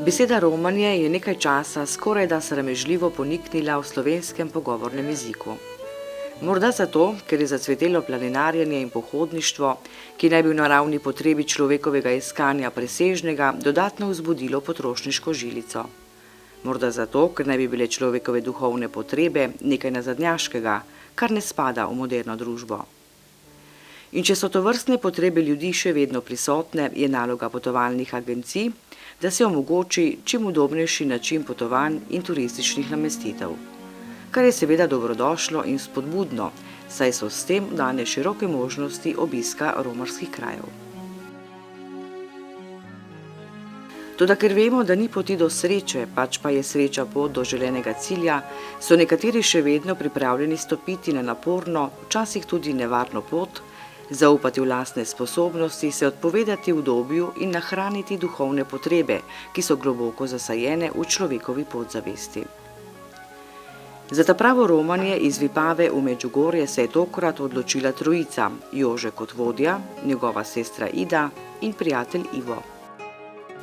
Beseda romanje je nekaj časa skorajda sramežljivo poniknila v slovenskem pogovornem jeziku. Morda zato, ker je zacvetelo planinarjenje in pohodništvo, ki naj bi v naravni potrebi človekovega iskanja presežnega dodatno vzbudilo potrošniško žilico. Morda zato, ker naj bi bile človekove duhovne potrebe nekaj nazadnjaškega, kar ne spada v moderno družbo. In če so tovrstne potrebe ljudi še vedno prisotne, je naloga potovalnih agencij, da se omogoči čim udobnejši način potovanj in turističnih namestitev, kar je seveda dobrodošlo in spodbudno, saj so s tem dane široke možnosti obiska romarskih krajev. Toda ker vemo, da ni poti do sreče, pač pa je sreča pot do želenega cilja, so nekateri še vedno pripravljeni stopiti na naporno, včasih tudi nevarno pot, zaupati v lastne sposobnosti, se odpovedati udobju in nahraniti duhovne potrebe, ki so globoko zasajene v človekovi podzavesti. Za ta pravo romanje iz Vipave v Medžugorje se je tokrat odločila trojica, Jože kot vodja, njegova sestra Ida in prijatelj Ivo.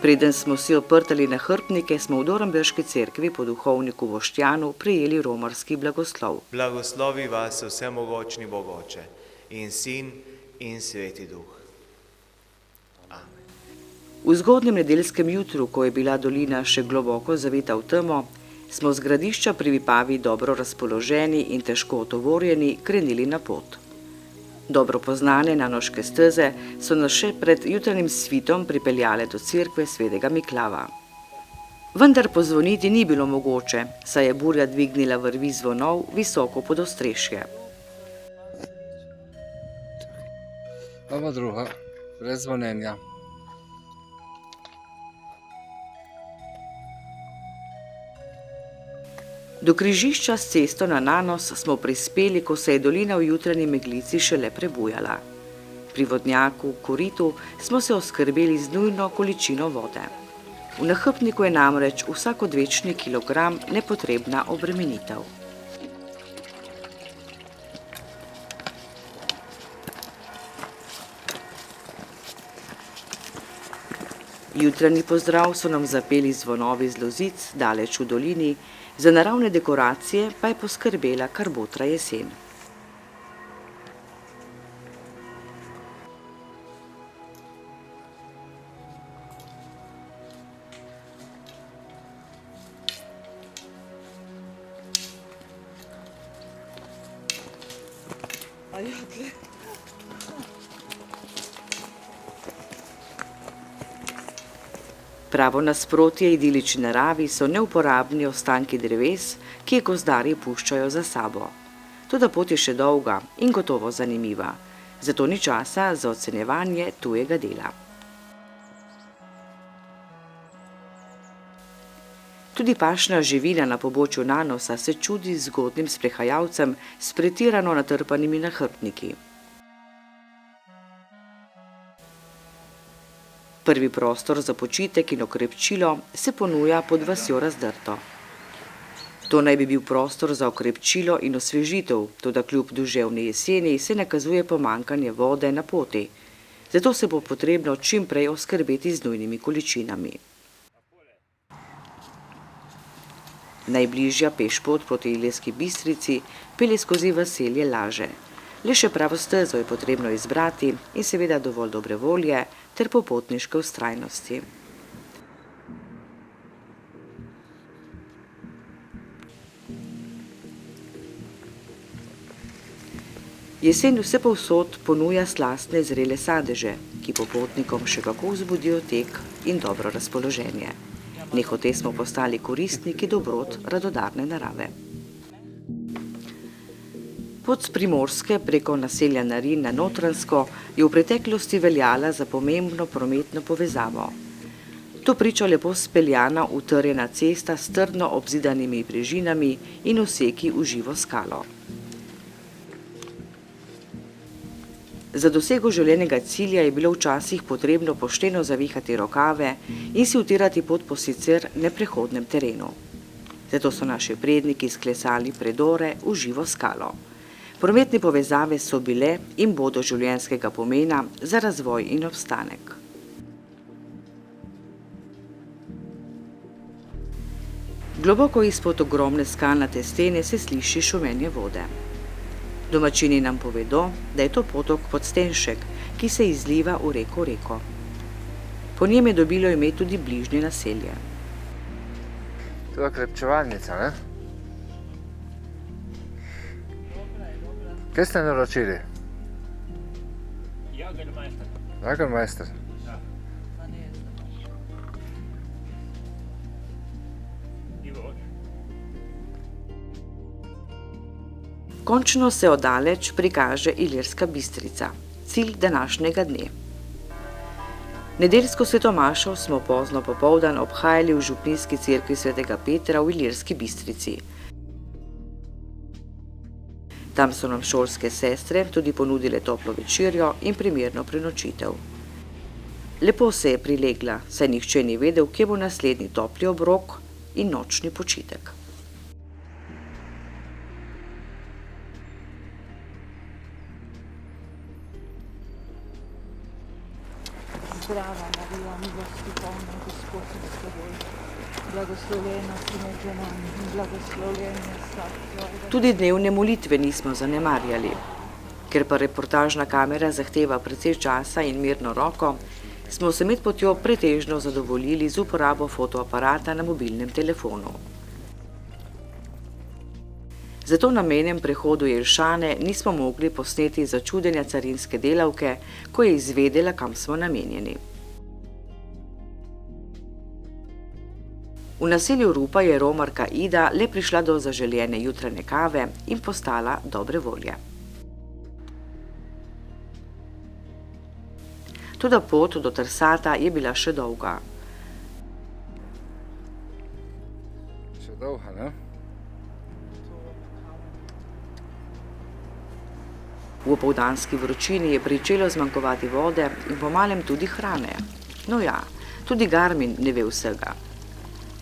Preden smo si oprtali nahrbtnike, smo v Dornbirški cerkvi po duhovniku Boštjanu prejeli romarski blagoslov. Blagoslovi vas vsemogočni Bog Oče in Sin in Sveti Duh. Amen. V zgodnjem nedeljskem jutru, ko je bila dolina še globoko zavita v temo, smo z Gradišča pri Vipavi dobro razpoloženi in težko otovorjeni krenili na pot. Dobro poznane nanoške steze so nas še pred jutranjim svitom pripeljale do cerkve svetega Miklava. Vendar pozvoniti ni bilo mogoče, saj je burja dvignila vrvi zvonov visoko pod ostrešje. Ova druga, brez zvonjenja. Do križišča s cesto na Nanos smo prispeli, ko se je dolina v jutranji meglici šele prebujala. Pri vodnjaku, koritu, smo se oskrbeli z nujno količino vode. V nahrbtniku je namreč vsakodvečni kilogram nepotrebna obremenitev. Jutranji pozdrav so nam zapeli zvonovi z lozic daleč v dolini, za naravne dekoracije pa je poskrbela kar botra jesen. Pravo nasprotje idilični naravi so neuporabni ostanki dreves, ki jih gozdarji puščajo za sabo. Toda pot je še dolga in gotovo zanimiva, zato ni časa za ocenjevanje tujega dela. Tudi pašna živina na pobočju Nanosa se čudi zgodnim sprehajalcem s pretirano natrpanimi nahrbtniki. Prvi prostor za počitek in okrepčilo se ponuja pod vasjo Razdrto. To naj bi bil prostor za okrepčilo in osvežitev, toda kljub duševni jeseni se nakazuje pomanjkanje vode na poti. Zato se bo potrebno čim prej oskrbeti z nujnimi količinami. Najbližja pešpot proti Ilirski Bistrici pelje skozi naselje Laže. Le še pravo stezo je potrebno izbrati in seveda dovolj dobre volje ter popotniške vztrajnosti. Jesen vsepovsod ponuja slastne zrele sadeže, ki popotnikom še kako vzbudijo tek in dobro razpoloženje. Nehote smo postali koristniki dobrot radodarne narave. Pot s Primorske preko naselja Narin na Notranjsko je v preteklosti veljala za pomembno prometno povezavo. To priča lepo speljana utrjena cesta s trdno obzidanimi brežinami in useki v živo skalo. Za dosego želenega cilja je bilo včasih potrebno pošteno zavihati rokave in si utirati pot po sicer neprehodnem terenu. Zato so naši predniki sklesali predore v živo skalo. Prometne povezave so bile in bodo življenjskega pomena za razvoj in obstanek. Globoko izpod ogromne skalnate stene se sliši šumenje vode. Domačini nam povedo, da je to potok Podstenšek, ki se izliva v reko Reko. Po njem je dobilo ime tudi bližnje naselje. To je krepčevalnica, ne? Kaj ste naročili? Jagermeister. Jagermeister. Ja. Končno se oddaleč prikaže Ilirska Bistrica, cilj današnjega dne. Nedeljsko svetomašo smo pozno popoldan obhajali v župnijski cerkvi svetega Petra v Ilirski Bistrici. Tam so nam šolske sestre tudi ponudile toplo večerjo in primerno prenočitev. Lepo se je prilegla, saj nihče ni vedel, kje bo naslednji topli obrok in nočni počitek. Zdrava Marija, milosti polna, Gospod je s teboj. Blagoslovljena si med ženami in blagoslovljen je sad tvojega. Tudi dnevne molitve nismo zanemarjali. Ker pa reportažna kamera zahteva precej časa in mirno roko, smo se med potjo pretežno zadovoljili z uporabo fotoaparata na mobilnem telefonu. Zato na mejnem prehodu Jelšane nismo mogli posneti začudenja carinske delavke, ko je izvedela, kam smo namenjeni. V naselju Rupa je romarka Ida le prišla do zaželjene jutranje kave in postala dobre volje. Toda pot do Trsata je bila še dolga. Še dolga, ne? V opoldanski vročini je pričelo zmanjkovati vode in pomalem tudi hrane. No ja, tudi Garmin ne ve vsega.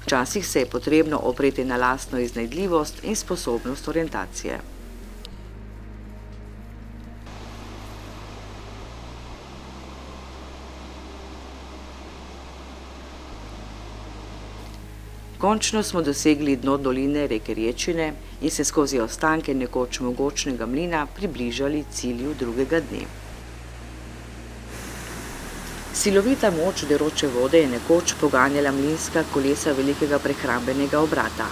Včasih se je potrebno opreti na lastno iznajdljivost in sposobnost orientacije. Končno smo dosegli dno doline reke Rječine in se skozi ostanke nekoč mogočnega mlina približali cilju drugega dne. Silovita moč deroče vode je nekoč poganjala mlinska kolesa velikega prehrambenega obrata,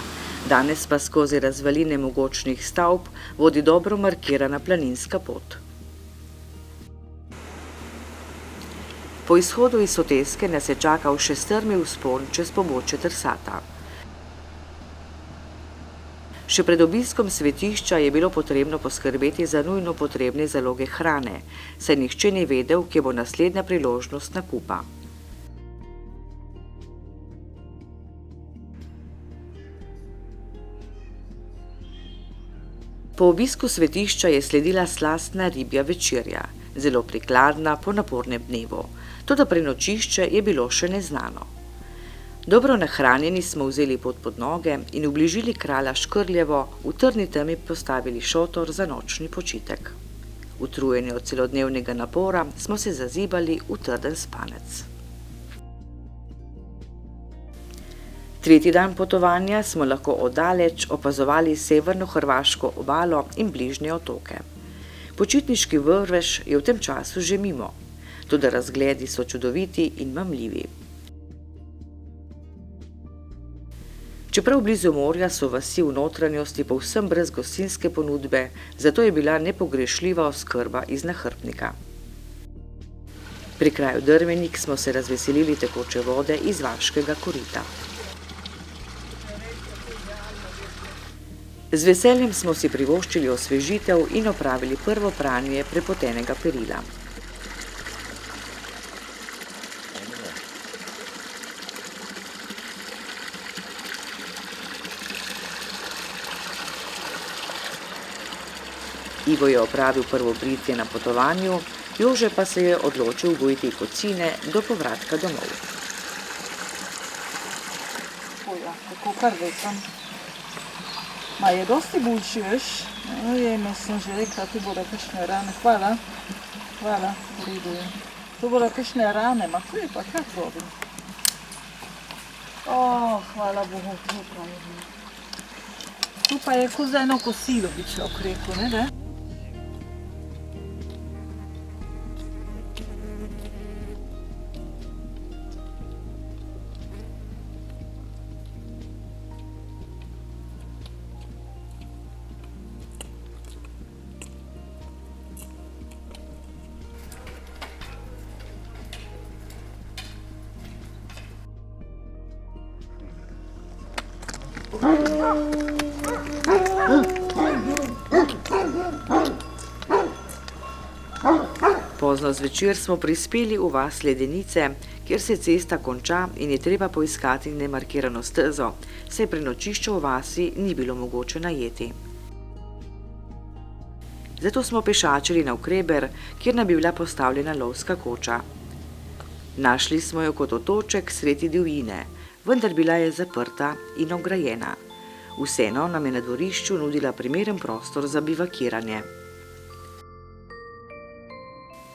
danes pa skozi razvaline mogočnih stavb vodi dobro markirana planinska pot. Po izhodu iz Soteske nas je čakal še strmi vzpon čez pobočje Trsata. Še pred obiskom svetišča je bilo potrebno poskrbeti za nujno potrebne zaloge hrane, saj nihče ni vedel, kje bo naslednja priložnost nakupa. Po obisku svetišča je sledila slastna ribja večerja, zelo prikladna po napornem dnevu, toda prenočišče je bilo še neznano. Dobro nahranjeni smo vzeli pot pod noge in v bližini kralja Škrljevo v trdni temi postavili šotor za nočni počitek. Utrujeni od celodnevnega napora smo se zazibali v trden spanec. Tretji dan potovanja smo lahko oddaleč opazovali severno hrvaško obalo in bližnje otoke. Počitniški vrvež je v tem času že mimo, toda razgledi so čudoviti in mamljivi. Čeprav blizu morja so vasi v notranjosti povsem brez gostinske ponudbe, zato je bila nepogrešljiva oskrba iz nahrbtnika. Pri kraju Drvenik smo se razveselili tekoče vode iz vaškega korita. Z veseljem smo si privoščili osvežitev in opravili prvo pranje prepotenega perila. Ivo je opravil prvo britje na potovanju, Jože pa se je odločil gojiti kocine do povratka domov. Oja, tako kar vekam. Ma je dosti boljši, veš? Jeme, sem že rekla, tu bodo kakšne rane. Hvala. Hvala, v redu je. Tu bodo kakšne rane, ma tu je pa kak robim. O, hvala Bogu, to pravim. Tu pa je kot za eno kosilo, bi človek rekel, ne da? Pozno zvečer smo prispeli v vas Ledenice, kjer se cesta konča in je treba poiskati nemarkirano stezo, saj prenočišča v vasi ni bilo mogoče najeti. Zato smo pešačili navkreber, kjer nam bi bila postavljena lovska koča. Našli smo jo kot otoček sredi divjine, vendar bila je zaprta in ograjena. Vseeno nam je na dvorišču nudila primeren prostor za bivakiranje.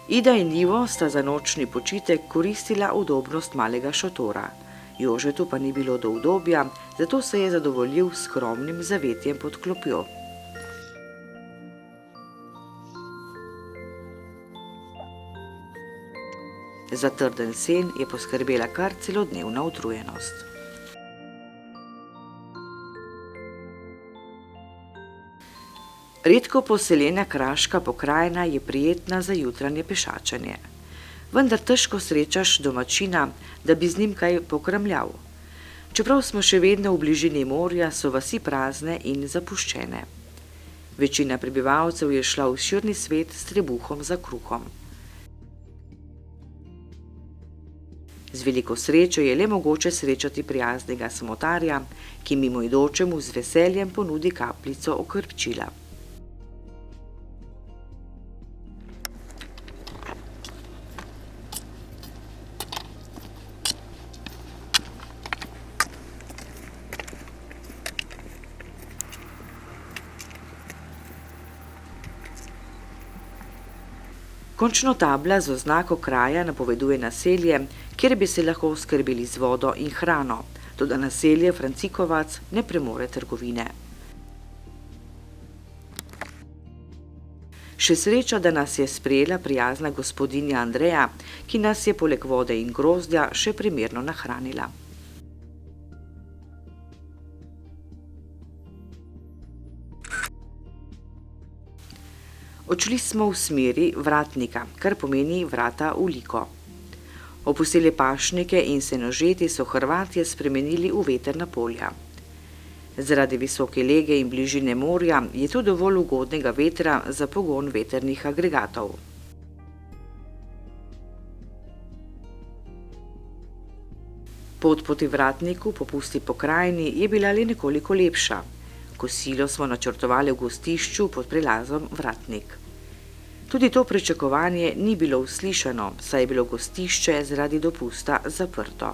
Ida in Ivo sta za nočni počitek koristila udobnost malega šotora. Jožetu pa ni bilo do udobja, zato se je zadovoljil s skromnim zavetjem pod klopjo. Za trden sen je poskrbela kar celodnevna utrujenost. Redko poseljena kraška pokrajina je prijetna za jutranje pešačenje. Vendar težko srečaš domačina, da bi z njim kaj pokramljal. Čeprav smo še vedno v bližini morja, so vasi prazne in zapuščene. Večina prebivalcev je šla v širni svet s trebuhom za kruhom. Z veliko srečo je le mogoče srečati prijaznega samotarja, ki mimoidočemu z veseljem ponudi kapljico okrepčila. Končno tabla z oznako kraja napoveduje naselje, kjer bi se lahko oskrbeli z vodo in hrano, toda naselje Francikovac ne premore trgovine. Še sreča, da nas je sprejela prijazna gospodinja Andreja, ki nas je poleg vode in grozdja še primerno nahranila. Odšli smo v smeri Vratnika, kar pomeni vrata v Liko. Opustili pašnike in senožeti so Hrvatje spremenili v vetrna polja. Zaradi visoke lege in bližine morja je tu dovolj ugodnega vetra za pogon vetrnih agregatov. Pot proti Vratniku po pusti pokrajini je bila le nekoliko lepša. Kosilo smo načrtovali v gostišču pod prelazom Vratnik. Tudi to pričakovanje ni bilo uslišano, saj je bilo gostišče zaradi dopusta zaprto.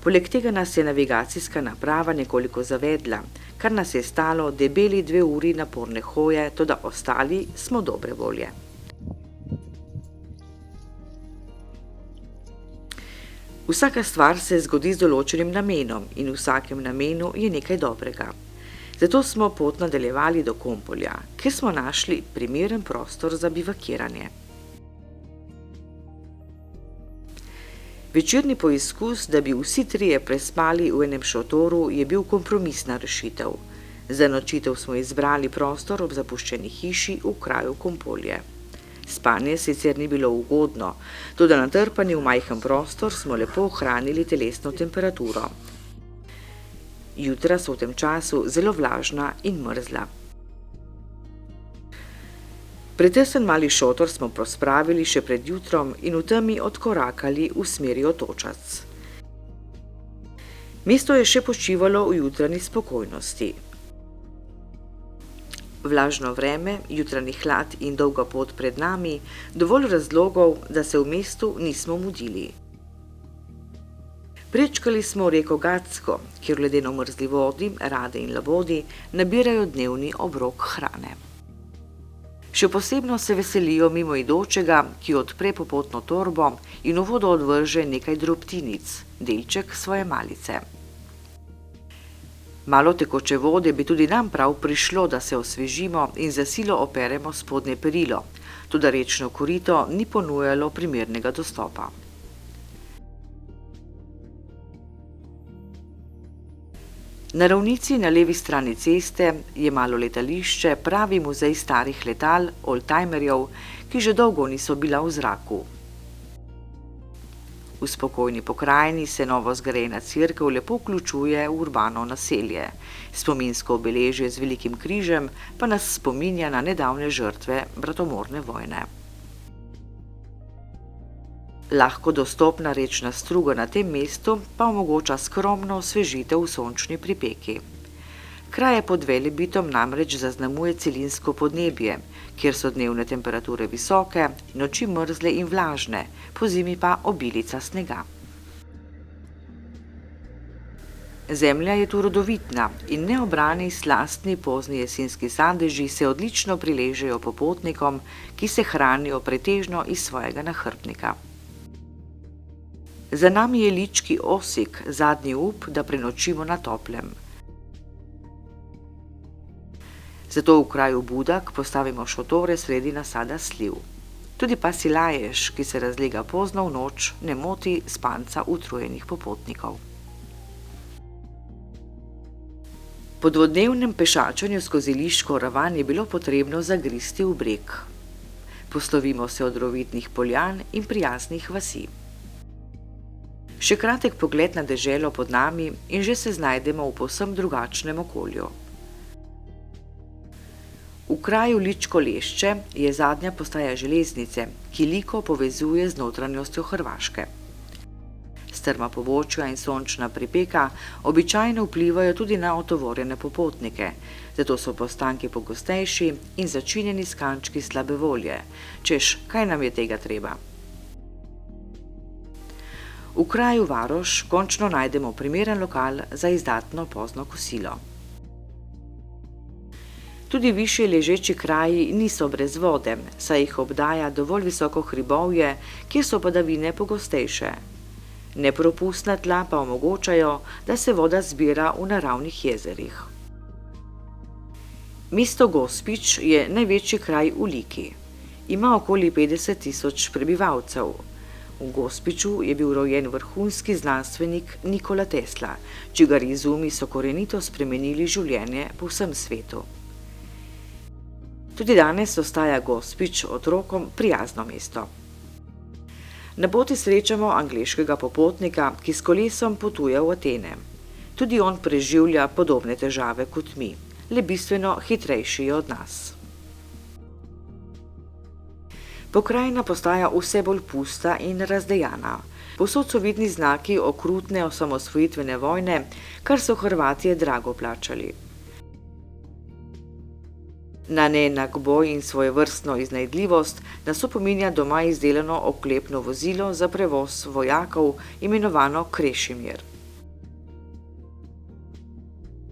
Poleg tega nas je navigacijska naprava nekoliko zavedla, kar nas je stalo debeli 2 uri naporne hoje, toda ostali smo dobre volje. Vsaka stvar se zgodi z določenim namenom in v vsakem namenu je nekaj dobrega. Zato smo pot nadaljevali do Kompolja, kjer smo našli primeren prostor za bivakiranje. Večerni poizkus, da bi vsi trije prespali v enem šotoru, je bil kompromisna rešitev. Za nočitev smo izbrali prostor ob zapuščeni hiši v kraju Kompolje. Spanje sicer ni bilo ugodno, toda natrpani v majhen prostor smo lepo ohranili telesno temperaturo. Jutra so v tem času zelo vlažna in mrzla. Pretesen mali šotor smo prospravili še pred jutrom in v temi odkorakali v smeri Otočac. Mesto je še počivalo v jutranji spokojnosti. Vlažno vreme, jutranji hlad in dolga pot pred nami, dovolj razlogov, da se v mestu nismo mudili. Prečkali smo reko Gacko, kjer v ledeno mrzli vodi, rade in labodi nabirajo dnevni obrok hrane. Še posebno se veselijo mimoidočega, ki odpre popotno torbo in v vodo odvrže nekaj drobtinic, delček svoje malice. Malo tekoče vode bi tudi nam prav prišlo, da se osvežimo in za silo operemo spodnje perilo, toda rečno korito ni ponujalo primernega dostopa. Na ravnici na levi strani ceste je malo letališče, pravi muzej starih letal, oldtimerjev, ki že dolgo niso bila v zraku. V spokojni pokrajini se novo zgrajena cerkev lepo vključuje v urbano naselje. Spominsko obeležje z velikim križem pa nas spominja na nedavne žrtve bratomorne vojne. Lahko dostopna rečna struga na tem mestu pa omogoča skromno osvežitev v sončni pripeki. Kraje pod Velebitom namreč zaznamuje celinsko podnebje, kjer so dnevne temperature visoke, noči mrzle in vlažne, pozimi pa obilica snega. Zemlja je tu rodovitna in neobrani slastni pozni jesenski sadeži se odlično priležejo popotnikom, ki se hranijo pretežno iz svojega nahrbtnika. Za nami je lički Osik, zadnji up, da prenočimo na toplem. Zato v kraju Budak postavimo šotore sredi nasada sliv. Tudi pasji lajež, ki se razlega pozno v noč, ne moti spanca utrujenih popotnikov. Po dvodnevnem pešačenju skozi Liško ravan je bilo potrebno zagristi v breg. Poslovimo se od rovitnih poljan in prijaznih vasi. Še kratek pogled na deželo pod nami in že se znajdemo v povsem drugačnem okolju. V kraju Ličko Lešče je zadnja postaja železnice, ki Liko povezuje z notranjostjo Hrvaške. Strma pobočja in sončna pripeka običajno vplivajo tudi na otovorjene popotnike, zato so postanki pogostejši in začinjeni s kančki slabe volje, češ, kaj nam je tega treba. V kraju Varoš končno najdemo primeren lokal za izdatno pozno kosilo. Tudi višje ležeči kraji niso brez vode, saj jih obdaja dovolj visoko hribovje, kjer so padavine pogostejše. Nepropustna tla pa omogočajo, da se voda zbira v naravnih jezerih. Mesto Gospić je največji kraj v Liki. Ima okoli 50 000 prebivalcev. V Gospiću je bil rojen vrhunski znanstvenik Nikola Tesla, čigar izumi so korenito spremenili življenje po vsem svetu. Tudi danes ostaja Gospić otrokom prijazno mesto. Na poti srečamo angleškega popotnika, ki s kolesom potuje v Atene. Tudi on preživlja podobne težave kot mi, le bistveno hitrejši je od nas. Pokrajina postaja vse bolj pusta in razdejana. Povsod so vidni znaki okrutne osamosvojitvene vojne, kar so Hrvatije drago plačali. Na neenak boj in svojevrstno iznajdljivost nas opominja doma izdelano oklepno vozilo za prevoz vojakov, imenovano Krešimir.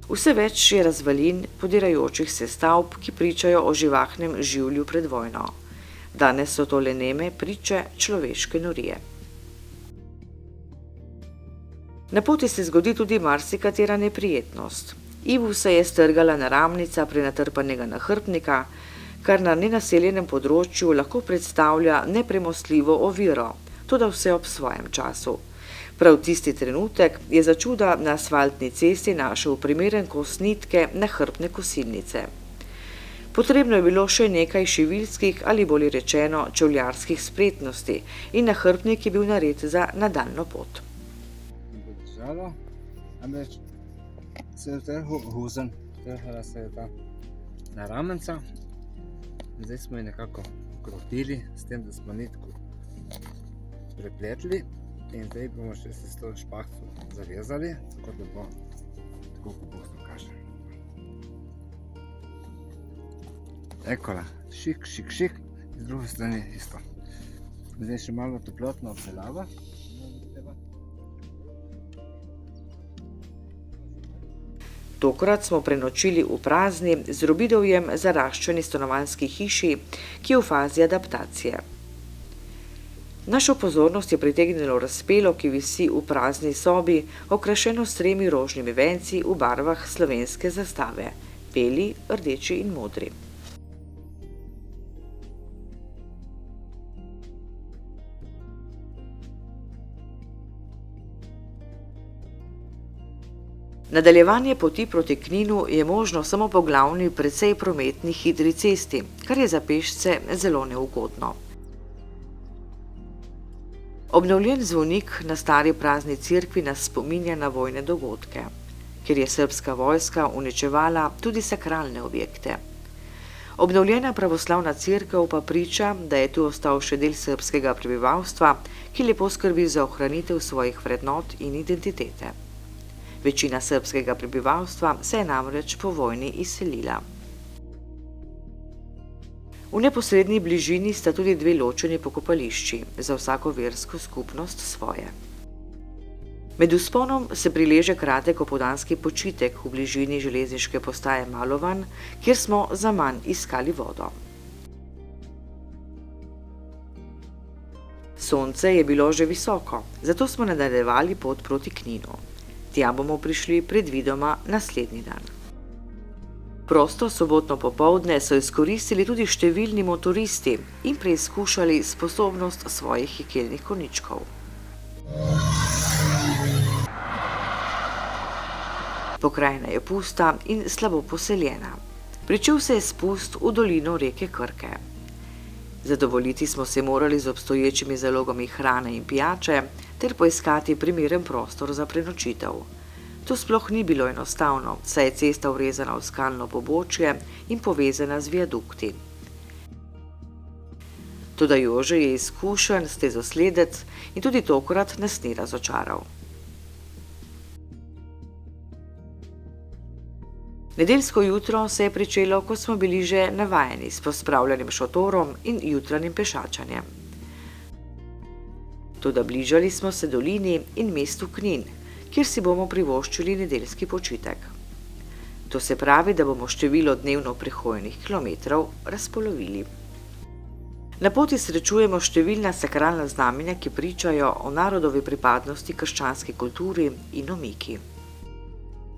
Vse več je razvalin podirajočih se stavb, ki pričajo o živahnem življu pred vojno. Danes so to le neme priče človeške norije. Na poti se zgodi tudi marsikatera neprijetnost. Ivu se je strgala naramnica prenatrpanega nahrbtnika, kar na nenaseljenem področju lahko predstavlja nepremostljivo oviro, toda vse ob svojem času. Prav tisti trenutek je začuda na asfaltni cesti našel primeren kos nitke nahrbtne kosilnice. Potrebno je bilo še nekaj šiviljskih ali bolje rečeno čevljarskih spretnosti in nahrbtnik je bil nared za nadaljnjo pot. Se je huzen, trhala se je ta naramnica. Zdaj smo jo nekako krotili, s tem, da smo nitko prepletli in zdaj bomo še se s to špahco zavezali, tako da bo tako, kot Bog kaže. Ekola, šik, šik, šik, z druge strani isto. Zdaj še malo toplotna obdelava. Tokrat smo prenočili v prazni z robidovjem zaraščeni stanovanjski hiši, ki je v fazi adaptacije. Našo pozornost je pritegnilo razpelo, ki visi v prazni sobi, okrašeno s 3 rožnimi venci v barvah slovenske zastave, beli, rdeči in modri. Nadaljevanje poti proti Kninu je možno samo po glavni precej prometni hitri cesti, kar je za pešce zelo neugodno. Obnovljen zvonik na stari prazni cerkvi nas spominja na vojne dogodke, kjer je srbska vojska uničevala tudi sakralne objekte. Obnovljena pravoslavna cerkev pa priča, da je tu ostal še del srbskega prebivalstva, ki lepo skrbi za ohranitev svojih vrednot in identitete. Večina srbskega prebivalstva se je namreč po vojni izselila. V neposredni bližini sta tudi 2 ločeni pokopališči, za vsako versko skupnost svoje. Med vzponom se prileže kratek opoldanski počitek v bližini železniške postaje Malovan, kjer smo zaman iskali vodo. Sonce je bilo že visoko, zato smo nadaljevali pot proti Kninu. Tja bomo prišli predvidoma naslednji dan. Prosto sobotno popoldne so izkoristili tudi številni motoristi in preizkušali sposobnost svojih jekelnih konjičkov. Pokrajina je pusta in slabo poseljena. Pričel se je spust v dolino reke Krke. Zadovoljiti smo se morali z obstoječimi zalogami hrane in pijače ter poiskati primeren prostor za prenočitev. To sploh ni bilo enostavno, saj je cesta vrezana v skalno pobočje in povezana z viadukti. Toda Jože je izkušen stezosledec in tudi tokrat nas ni razočaral. Nedeljsko jutro se je pričelo, ko smo bili že navajeni s pospravljenim šotorom in jutranjim pešačanjem. Toda bližali smo se dolini in mestu Knin, kjer si bomo privoščili nedeljski počitek. To se pravi, da bomo število dnevno prehojenih kilometrov razpolovili. Na poti srečujemo številna sakralna znamenja, ki pričajo o narodovi pripadnosti krščanski kulturi in omiki.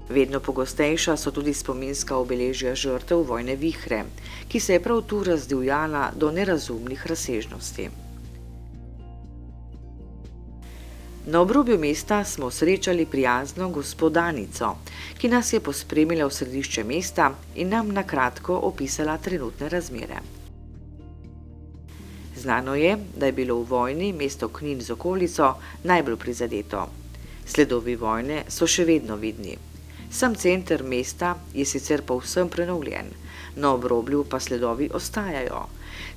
Vedno pogostejša so tudi spominska obeležja žrtev vojne vihre, ki se je prav tu razdivjala do nerazumnih razsežnosti. Na obrobju mesta smo srečali prijazno gospodanico, ki nas je pospremila v središče mesta in nam na kratko opisala trenutne razmere. Znano je, da je bilo v vojni mesto Knin z okolico najbolj prizadeto. Sledovi vojne so še vedno vidni. Sam center mesta je sicer povsem prenovljen, na obrobju pa sledovi ostajajo.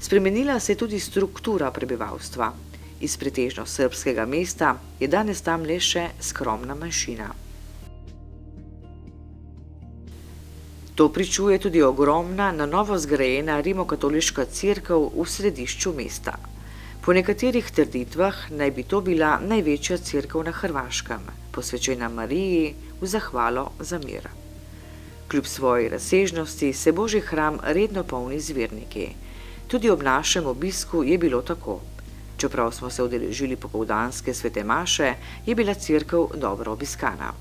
Spremenila se je tudi struktura prebivalstva. Iz pretežno srbskega mesta je danes tam le še skromna manjšina. To pričuje tudi ogromna, na novo zgrajena rimokatoliška cerkev v središču mesta. Po nekaterih trditvah naj bi to bila največja cerkev na Hrvaškem, posvečena Mariji v zahvalo za mir. Kljub svoji razsežnosti se Božji hram redno polni z verniki. Tudi ob našem obisku je bilo tako. Čeprav smo se udeležili popoldanske svete maše, je bila cerkev dobro obiskana.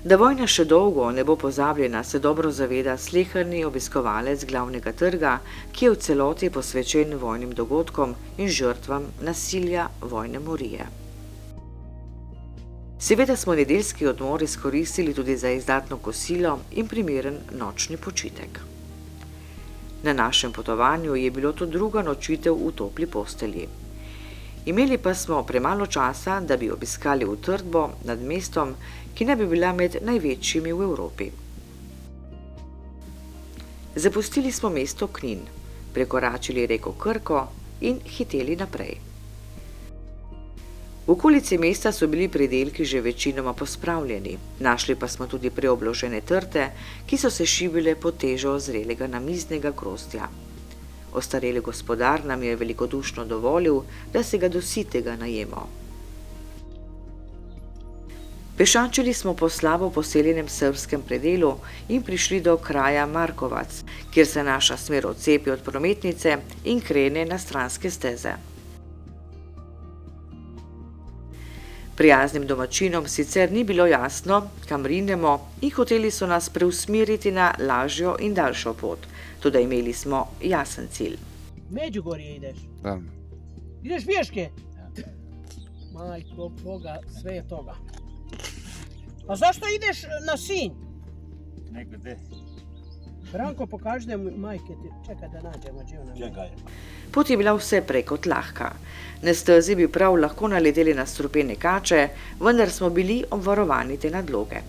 Da vojna še dolgo ne bo pozabljena, se dobro zaveda sleherni obiskovalec glavnega trga, ki je v celoti posvečen vojnim dogodkom in žrtvam nasilja vojne morije. Seveda smo nedeljski odmor izkoristili tudi za izdatno kosilo in primeren nočni počitek. Na našem potovanju je bilo to druga nočitev v topli postelji. Imeli pa smo premalo časa, da bi obiskali utrdbo nad mestom, ki naj bi bila med največjimi v Evropi. Zapustili smo mesto Knin, prekoračili reko Krko in hiteli naprej. V okolici mesta so bili pridelki že večinoma pospravljeni, našli pa smo tudi preobložene trte, ki so se šibile pod težo zrelega namiznega grozdja. Ostareli gospodar nam je velikodušno dovolil, da se ga do sitega najemo. Pešačili smo po slabo poseljenem srbskem predelu in prišli do kraja Markovac, kjer se naša smer odcepi od prometnice in krene na stranske steze. Prijaznim domačinom sicer ni bilo jasno, kam rinemo, in hoteli so nas preusmeriti na lažjo in daljšo pot, toda imeli smo jasen cilj. Međugorje ideš? Da. Ideš pješke? Majko Boga, sve je toga. A zašto ideš na Sinj? Negde. Branko, pokaži da mi majke ti. Čekaj da nađemo, gdje ona je. Čekaj. Pot je bila vse prej kot lahka. Na stezi bi prav lahko naleteli na strupene kače, vendar smo bili obvarovani te nadloge.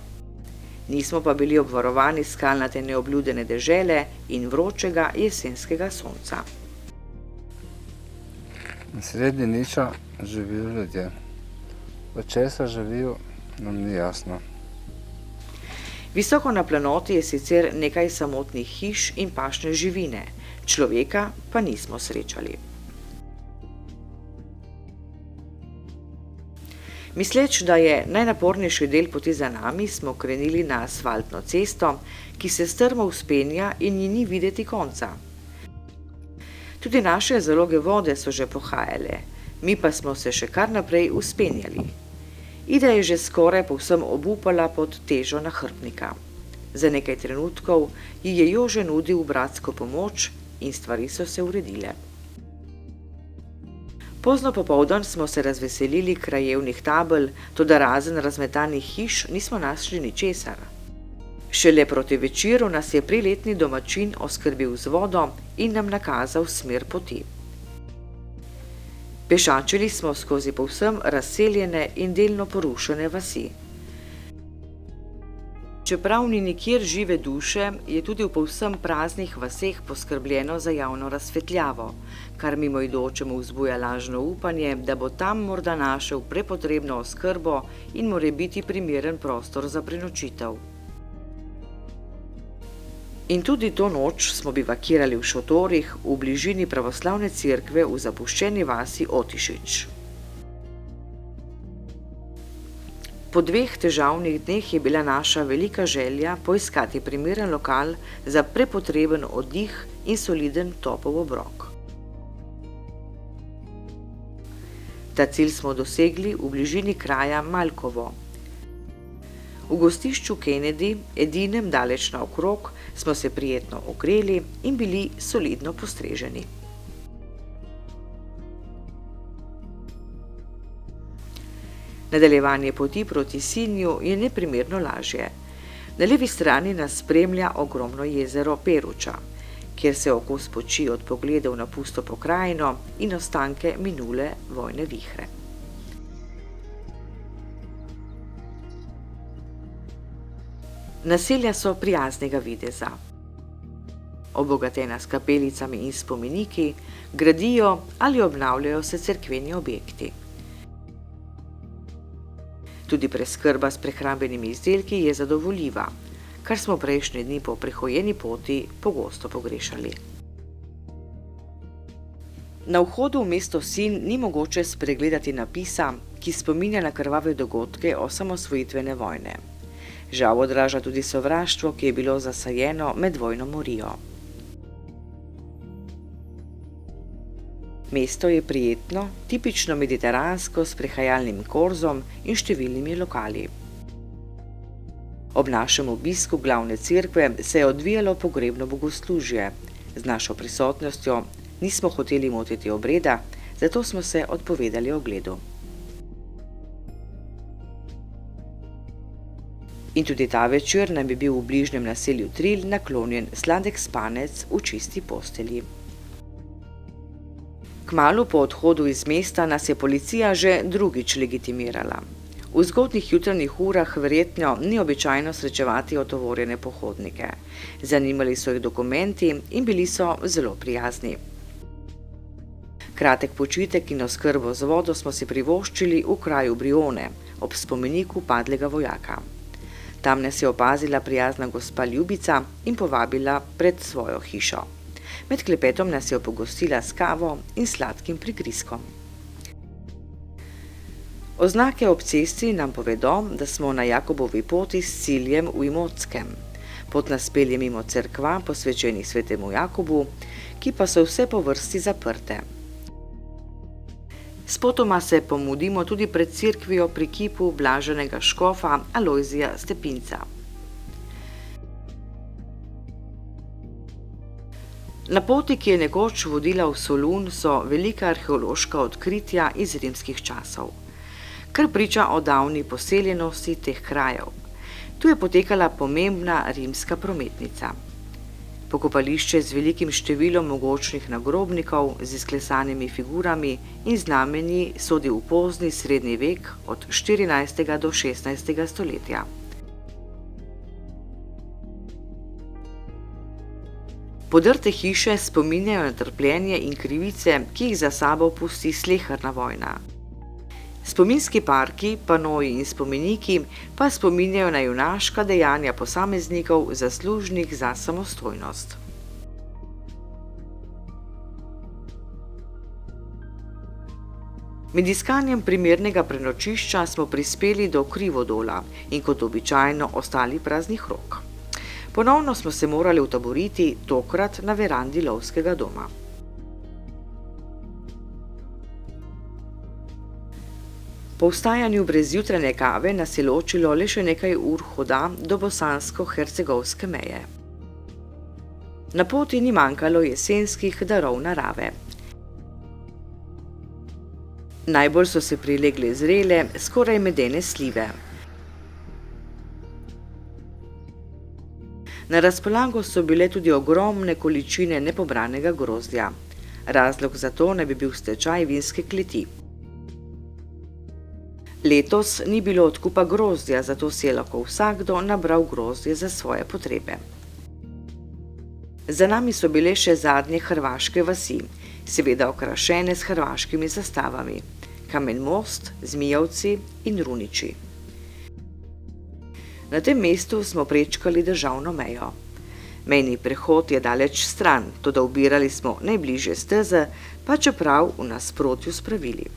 Nismo pa bili obvarovani skalnate neobljudene dežele in vročega jesenskega sonca. Sredi Niča živijo ljudje. Od česa živijo, nam ni jasno. Visoko na planoti je sicer nekaj samotnih hiš in pašne živine, človeka pa nismo srečali. Misleč, da je najnapornejši del poti za nami, smo krenili na asfaltno cesto, ki se strmo vzpenja in ji ni videti konca. Tudi naše zaloge vode so že pohajale, mi pa smo se še kar naprej vzpenjali. Ida je že skoraj povsem obupala pod težo nahrbtnika. Za nekaj trenutkov ji je Jože nudil bratsko pomoč in stvari so se uredile. Pozno popoldan smo se razveselili krajevnih tabel, toda razen razmetanih hiš nismo našli ničesar. Šele proti večeru nas je priletni domačin oskrbel z vodo in nam nakazal smer poti. Pešačili smo skozi povsem razseljene in delno porušene vasi. Čeprav ni nikjer žive duše, je tudi v povsem praznih vaseh poskrbljeno za javno razsvetljavo, kar mimoidočemu vzbuja lažno upanje, da bo tam morda našel prepotrebno oskrbo in morebiti primeren prostor za prenočitev. In tudi to noč smo bivakirali v šotorih v bližini pravoslavne cerkve v zapuščeni vasi Otišič. Po 2 težavnih dneh je bila naša velika želja poiskati primeren lokal za prepotreben oddih in soliden topel obrok. Ta cilj smo dosegli v bližini kraja Malkovo. V gostišču Kennedy, edinem daleč naokrog, smo se prijetno ogreli in bili solidno postreženi. Nadaljevanje poti proti Sinju je neprimerno lažje. Na levi strani nas spremlja ogromno jezero Peruča, kjer se oko spoči od pogledov na pusto pokrajino in ostanke minule vojne vihre. Naselja so prijaznega videza. Obogatena s kapelicami in spomeniki, gradijo ali obnavljajo se cerkveni objekti. Tudi preskrba s prehrambenimi izdelki je zadovoljiva, kar smo prejšnje dni po prehojeni poti pogosto pogrešali. Na vhodu v mesto Sinj ni mogoče spregledati napisa, ki spominja na krvave dogodke osamosvojitvene vojne. Žal odraža tudi sovraštvo, ki je bilo zasajeno med vojno morijo. Mesto je prijetno, tipično mediteransko s prehajalnim korzom in številnimi lokali. Ob našem obisku glavne cerkve se je odvijalo pogrebno bogoslužje. Z našo prisotnostjo nismo hoteli motiti obreda, zato smo se odpovedali ogledu. In tudi ta večer nam je bil v bližnjem naselju Trilj naklonjen sladek spanec v čisti postelji. Kmalu po odhodu iz mesta nas je policija že drugič legitimirala. V zgodnjih jutranjih urah verjetno ni običajno srečevati otovorjene pohodnike. Zanimali so jih dokumenti in bili so zelo prijazni. Kratek počitek in oskrbo z vodo smo si privoščili v kraju Brione, ob spomeniku padlega vojaka. Tam nas je opazila prijazna gospa Ljubica in povabila pred svojo hišo. Med klepetom nas je pogostila s kavo in sladkim prigrizkom. Oznake ob cesti nam povedo, da smo na Jakobovi poti s ciljem v Imotskem. Pot nas pelje mimo cerkva, posvečenih svetemu Jakobu, ki pa so vse po vrsti zaprte. Spotoma se pomudimo tudi pred cerkvijo pri kipu blaženega škofa Alojzija Stepinca. Na poti, ki je nekoč vodila v Solun, so velika arheološka odkritja iz rimskih časov, kar priča o davni poseljenosti teh krajev. Tu je potekala pomembna rimska prometnica. Pokopališče z velikim številom mogočnih nagrobnikov z izklesanimi figurami in znamenji sodi v pozni srednji vek od 14. do 16. stoletja. Podrte hiše spominjajo na trpljenje in krivice, ki jih za sabo pusti sleherna vojna. Spominski parki, panoji in spomeniki pa spominjajo na junaška dejanja posameznikov zaslužnih za samostojnost. Med iskanjem primernega prenočišča smo prispeli do Krivodola in kot običajno ostali praznih rok. Ponovno smo se morali utaboriti, tokrat na verandi lovskega doma. Po vstajanju brez jutranje kave nas je ločilo le še nekaj ur hoda do bosansko-hercegovske meje. Na poti ni manjkalo jesenskih darov narave. Najbolj so se prilegle zrele, skoraj medene slive. Na razpolago so bile tudi ogromne količine nepobranega grozdja. Razlog za to naj bi bil stečaj vinske kleti. Letos ni bilo odkupa grozdja, zato si je lahko vsakdo nabral grozdje za svoje potrebe. Za nami so bile še zadnje hrvaške vasi, seveda okrašene s hrvaškimi zastavami: Kamen Most, Zmijavci in Runiči. Na tem mestu smo prečkali državno mejo. Mejni prehod je daleč stran, toda ubirali smo najbližje steze, pa čeprav v nasprotju s pravili.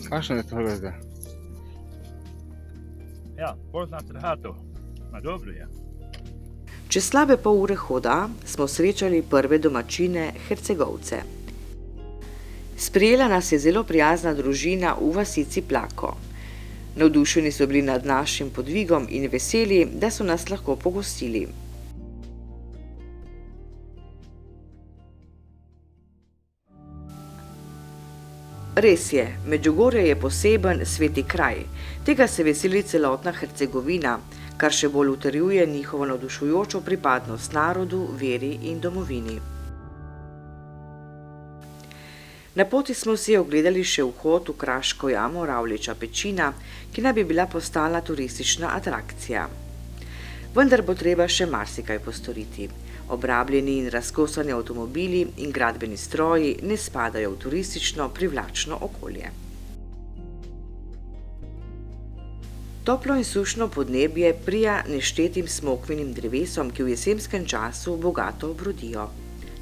Kakšno je to zdaj? Ja, poznate hato, ma dobro je. Čez slabe pol ure hoda smo srečali prve domačine Hercegovce. Sprejela nas je zelo prijazna družina v vasici Plako. Navdušeni so bili nad našim podvigom in veseli, da so nas lahko pogostili. Res je, Medžugorje je poseben sveti kraj. Tega se veseli celotna Hercegovina, kar še bolj utrjuje njihovo navdušujočo pripadnost narodu, veri in domovini. Na poti smo si ogledali še vhod v kraško jamo Ravliča pečina, ki naj bi bila postala turistična atrakcija. Vendar bo treba še marsikaj postoriti. Obrabljeni in razkosani avtomobili in gradbeni stroji ne spadajo v turistično privlačno okolje. Toplo in sušno podnebje prija neštetim smokvinim drevesom, ki v jesenskem času bogato obrodijo.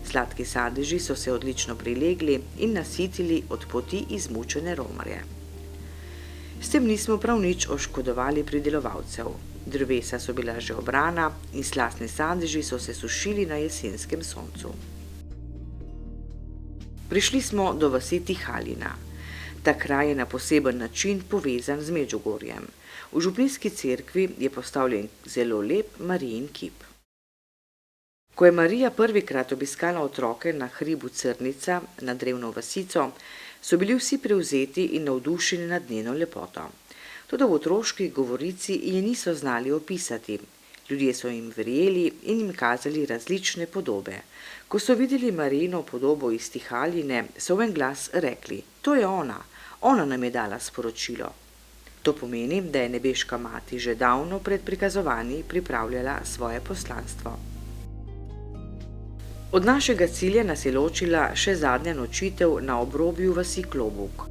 Sladki sadeži so se odlično prilegli in nasitili od poti izmučene romarje. S tem nismo prav nič oškodovali pridelovalcev. Drevesa so bila že obrana in slastni sadeži so se sušili na jesenskem soncu. Prišli smo do vasi Tihalina. Ta kraj je na poseben način povezan z Medžugorjem. V župnijski cerkvi je postavljen zelo lep Marijin kip. Ko je Marija prvikrat obiskala otroke na hribu Crnica nad drevno vasico, so bili vsi prevzeti in navdušeni nad njeno lepoto. Toda v otroški govorici je niso znali opisati. Ljudje so jim verjeli in jim kazali različne podobe. Ko so videli Marijino podobo iz Tihaline, so v en glas rekli: "To je ona nam je dala sporočilo." To pomeni, da je nebeška mati že davno pred prikazovanji pripravljala svoje poslanstvo. Od našega cilja nas je ločila še zadnja nočitev na obrobju vasi Klobuk.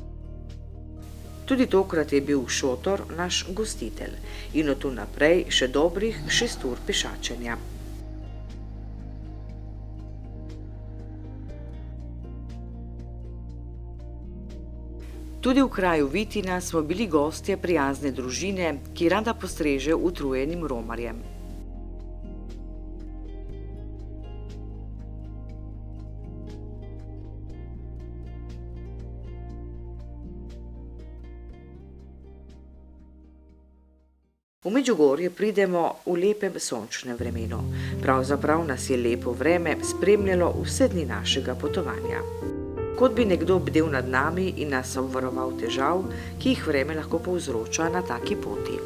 Tudi tokrat je bil šotor naš gostitelj in od tu naprej še dobrih 6 ur pešačenja. Tudi v kraju Vitina smo bili gostje prijazne družine, ki rada postreže utrujenim romarjem. V Medžugorje pridemo v lepem sončnem vremenu. Pravzaprav nas je lepo vreme spremljalo vse dni našega potovanja. Kot bi nekdo bdel nad nami in nas obvaroval težav, ki jih vreme lahko povzroča na taki poti.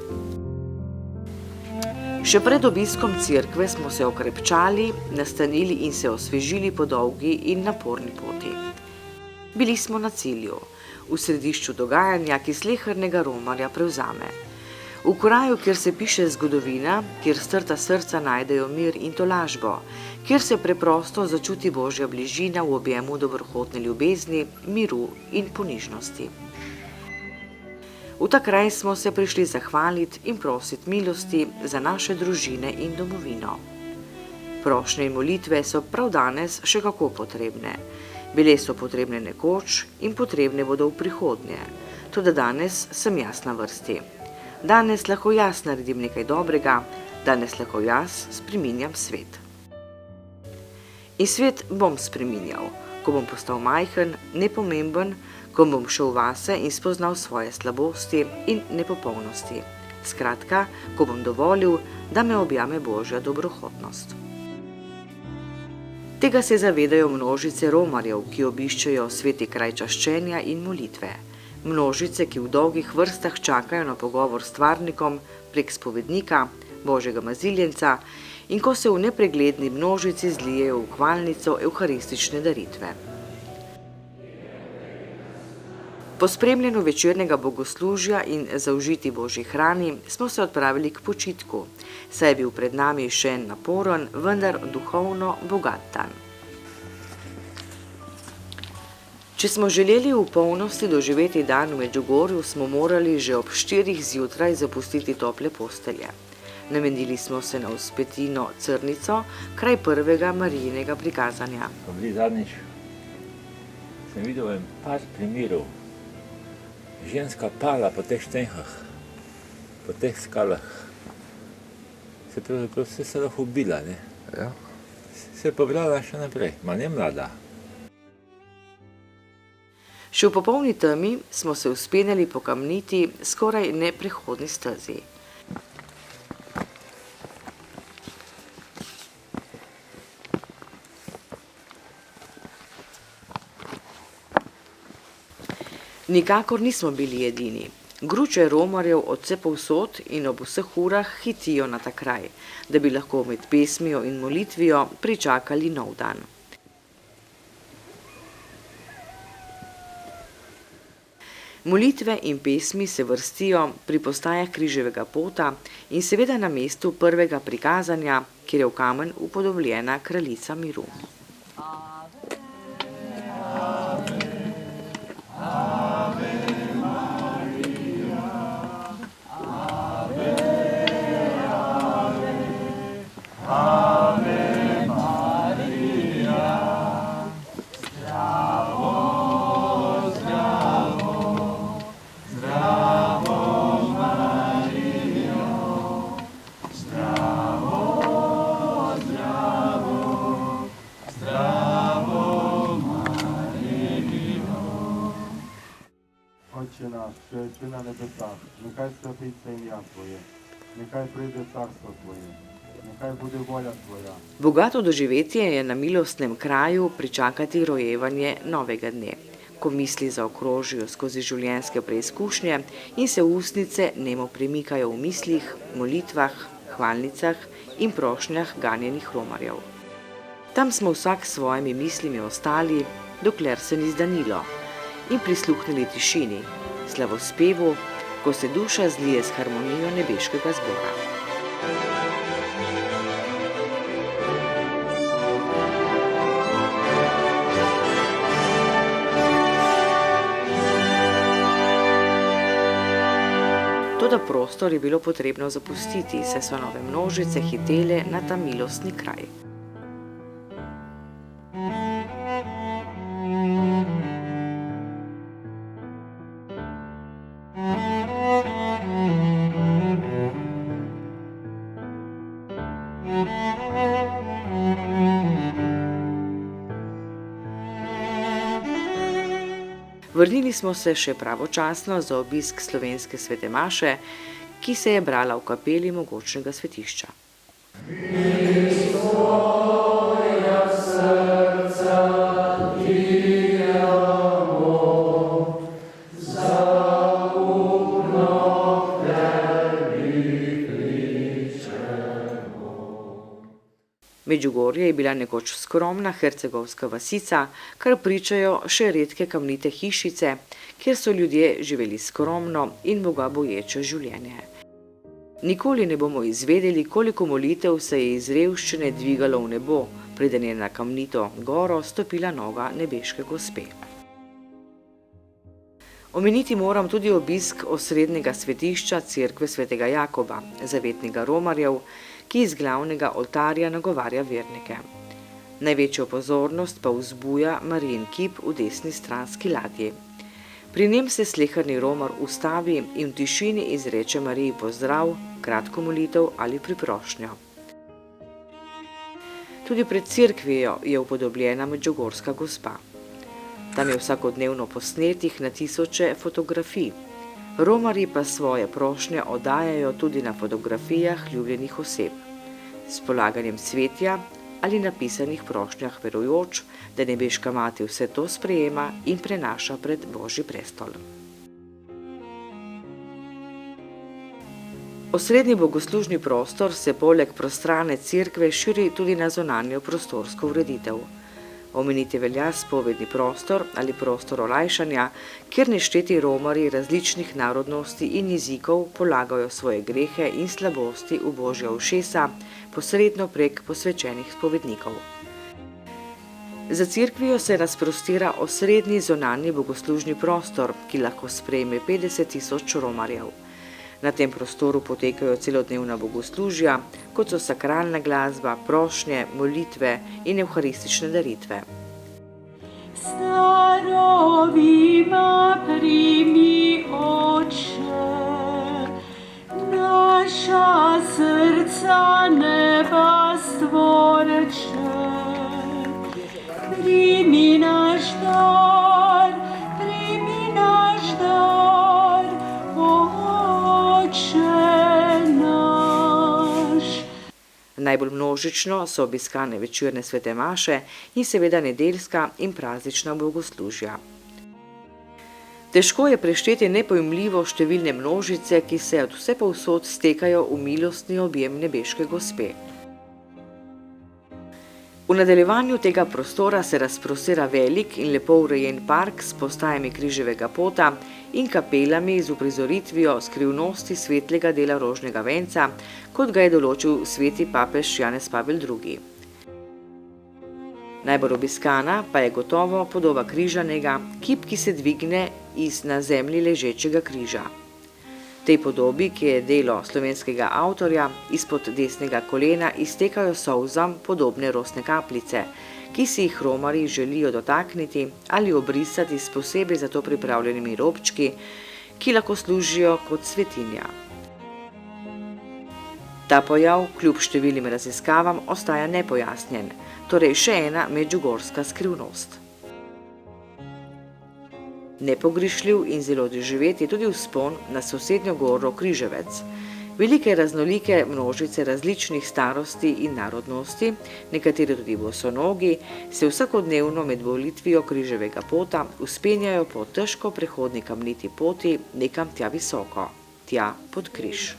Še pred obiskom cerkve smo se okrepčali, nastanili in se osvežili po dolgi in naporni poti. Bili smo na cilju, v središču dogajanja, ki slehernega romarja prevzame. V kraju, kjer se piše zgodovina, kjer strta srca najdejo mir in tolažbo, kjer se preprosto začuti Božja bližina v objemu dobrohotne ljubezni, miru in ponižnosti. V ta kraj smo se prišli zahvaliti in prositi milosti za naše družine in domovino. Prošnje in molitve so prav danes še kako potrebne. Bile so potrebne nekoč in potrebne bodo v prihodnje. Toda danes sem jaz na vrsti. Danes lahko jaz naredim nekaj dobrega, danes lahko jaz spreminjam svet. In svet bom spreminjal, ko bom postal majhen, nepomemben, ko bom šel vase in spoznal svoje slabosti in nepopolnosti. Skratka, ko bom dovolil, da me objame Božja dobrohotnost. Tega se zavedajo množice romarjev, ki obiščejo sveti kraj čaščenja in molitve. Množice, ki v dolgih vrstah čakajo na pogovor s stvarnikom prek spovednika, Božjega maziljenca, in ko se v nepregledni množici zlijejo v hvalnico evharistične daritve. Po spremljanju večernega bogoslužja in zaužiti Božji hrani smo se odpravili k počitku, saj je bil pred nami še en naporen, vendar duhovno bogat dan. Če smo želeli v polnosti doživeti dan v Medžugorju, smo morali že ob 4 zjutraj zapustiti tople postelje. Namenili smo se na vzpetino Crnico, kraj prvega Marijinega prikazanja. Ko bili zadnjič, sem videl en par primerov. Ženska pala po teh štenhah, po teh skalah. Se pravzaprav se lahko ubila, ne? Ja. Se je pobrala še naprej, ma ne mlada. Še v popolni temi smo se vzpenjali po kamniti, skoraj neprehodni stezi. Nikakor nismo bili edini. Gruče romarjev od vsepovsod in ob vseh urah hitijo na ta kraj, da bi lahko med pesmijo in molitvijo pričakali nov dan. Molitve in pesmi se vrstijo pri postajah križevega pota in seveda na mestu prvega prikazanja, kjer je v kamen upodobljena kraljica miru. Отче наш, що єси на небесах, нехай святиться ім'я Твоє, нехай прийде царство Твоє, nehaj bude volja Tvoja. Bogato doživetje je na milostnem kraju pričakati rojevanje novega dne, ko misli zaokrožijo skozi življenjske preizkušnje in se ustnice nemo premikajo v mislih, molitvah, hvalnicah in prošnjah ganjenih romarjev. Tam smo vsak s svojimi mislimi ostali, dokler se ni zdanilo, in prisluhnili tišini, slavospevu, ko se duša zlije s harmonijo nebeškega zbora. Toda prostor je bilo potrebno zapustiti, saj so nove množice hitele na ta milostni kraj. Vrnili smo se še pravočasno za obisk slovenske svete maše, ki se je brala v kapeli mogočnega svetišča. Medjugorje je bila nekoč skromna hercegovska vasica, kar pričajo še redke kamnite hišice, kjer so ljudje živeli skromno in bogaboječe življenje. Nikoli ne bomo izvedeli, koliko molitev se je iz revščine dvigalo v nebo, preden je na kamnito goro stopila noga nebeške gospe. Omeniti moram tudi obisk osrednjega svetišča cerkve svetega Jakoba, zavetnika Romarjev, ki iz glavnega oltarja nagovarja vernike. Največjo pozornost pa vzbuja Marijin kip v desni stranski ladji. Pri njem se sleherni Romar ustavi in v tišini izreče Mariji pozdrav, kratko molitev ali priprošnjo. Tudi pred cerkvijo je upodobljena medjugorska gospa. Tam je vsakodnevno posnetih na tisoče fotografij. Romarji pa svoje prošnje oddajajo tudi na fotografijah ljubljenih oseb, s polaganjem cvetja ali napisanih prošnjah verujoč, da nebeška mati vse to sprejema in prenaša pred Božji prestol. Osrednji bogoslužni prostor se poleg prostrane cerkve širi tudi na zunanjo prostorsko ureditev. Omeniti velja spovedni prostor ali prostor olajšanja, kjer nešteti romarji različnih narodnosti in jezikov polagajo svoje grehe in slabosti v Božja ušesa, posredno prek posvečenih spovednikov. Za cerkvijo se razprostira osrednji zunanji bogoslužni prostor, ki lahko sprejme 50 000 romarjev. Na tem prostoru potekajo celodnevna bogoslužja, kot so sakralna glasba, prošnje, molitve in evharistične daritve. Starovima primi oče, naša srca neba stvoreče, primi naš dar, Najbolj množično so obiskane večerne svete maše in seveda nedeljska in praznična bogoslužja. Težko je prešteti nepojmljivo številne množice, ki se od vsepovsod stekajo v milostni objem nebeške gospe. V nadaljevanju tega prostora se razprostira velik in lepo urejen park s postajami križevega pota in kapelami z uprizoritvijo skrivnosti svetlega dela rožnega venca, kot ga je določil sveti papež Janez Pavel II. Najbolj obiskana pa je gotovo podoba križanega, kip, ki se dvigne iz na zemlji ležečega križa. Tej podobi, ki je delo slovenskega avtorja, izpod desnega kolena iztekajo solzam podobne rosne kapljice, ki si jih romarji želijo dotakniti ali obrisati s posebej za to pripravljenimi robčki, ki lahko služijo kot svetinja. Ta pojav, kljub številnim raziskavam, ostaja nepojasnjen, torej še ena medjugorska skrivnost. Nepogrišljiv in zelo doživet je tudi vzpon na sosednjo goro Križevec. Velike raznolike množice različnih starosti in narodnosti, nekateri tudi bosonogi, se vsakodnevno med molitvijo križevega pota vzpenjajo po težko prehodni kamniti poti nekam tja visoko, tja pod križ.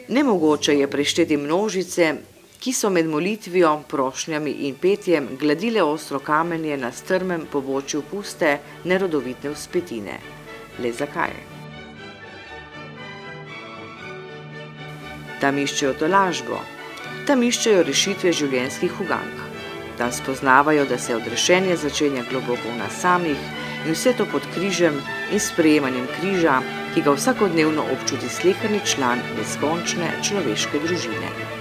Nemogoče je prešteti množice, ki so med molitvijo, prošnjami in petjem gladile ostro kamenje na strmem pobočju puste, nerodovitne vzpetine. Le zakaj? Tam iščejo tolažbo, tam iščejo rešitve življenjskih ugank. Tam spoznavajo, da se odrešenje začenja globoko v nas samih in vse to pod križem in sprejemanjem križa, ki ga vsakodnevno občuti sleherni član neskončne človeške družine.